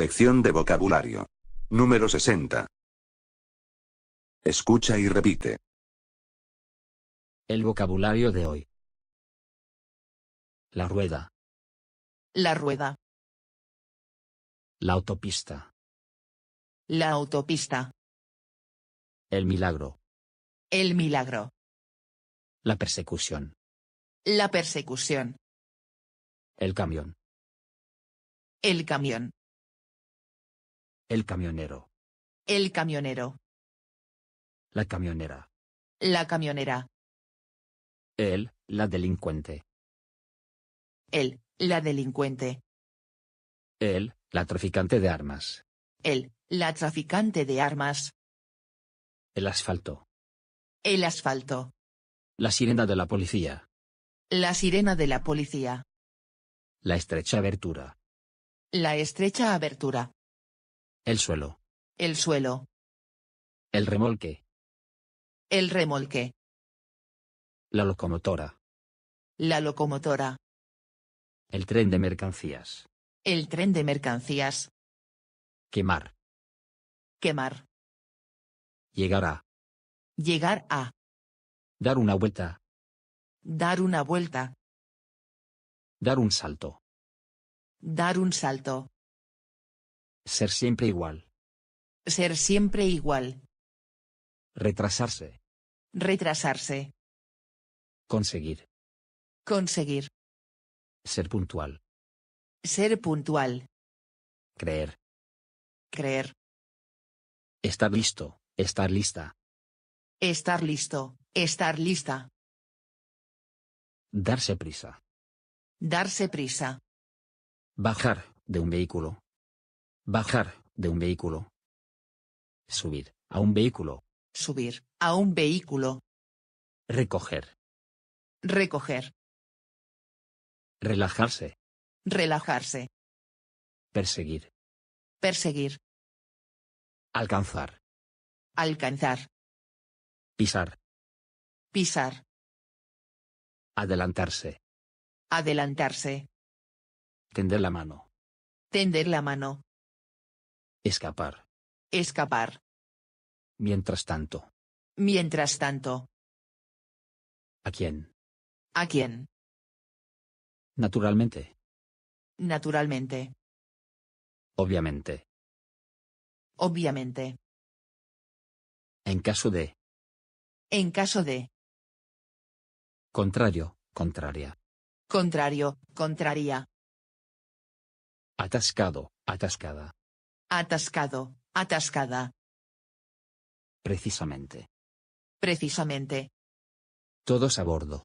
Lección de vocabulario. Número 60. Escucha y repite. El vocabulario de hoy. La rueda. La rueda. La autopista. La autopista. El milagro. El milagro. La persecución. La persecución. El camión. El camión. El camionero. El camionero. La camionera. La camionera. Él, la delincuente. Él, la delincuente. Él, la traficante de armas. Él, la traficante de armas. El asfalto. El asfalto. La sirena de la policía. La sirena de la policía. La estrecha abertura. La estrecha abertura. El suelo. El suelo. El remolque. El remolque. La locomotora. La locomotora. El tren de mercancías. El tren de mercancías. Quemar. Quemar. Llegar a. Llegar a. Dar una vuelta. Dar una vuelta. Dar un salto. Dar un salto. Ser siempre igual. Ser siempre igual. Retrasarse. Retrasarse. Conseguir. Conseguir. Ser puntual. Ser puntual. Creer. Creer. Estar listo. Estar lista. Estar listo. Estar lista. Darse prisa. Darse prisa. Bajar de un vehículo. Bajar de un vehículo. Subir a un vehículo. Subir a un vehículo. Recoger. Recoger. Relajarse. Relajarse. Perseguir. Perseguir. Alcanzar. Alcanzar. Pisar. Pisar. Adelantarse. Adelantarse. Tender la mano. Tender la mano. Escapar. Escapar. Mientras tanto. Mientras tanto. ¿A quién? ¿A quién? Naturalmente. Naturalmente. Obviamente. Obviamente. En caso de. En caso de. Contrario. Contraria. Contrario. Contraria. Atascado. Atascada. Atascado. Atascada. Precisamente. Precisamente. Todos a bordo.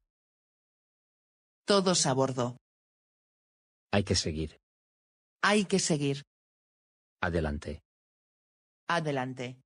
Todos a bordo. Hay que seguir. Hay que seguir. Adelante. Adelante.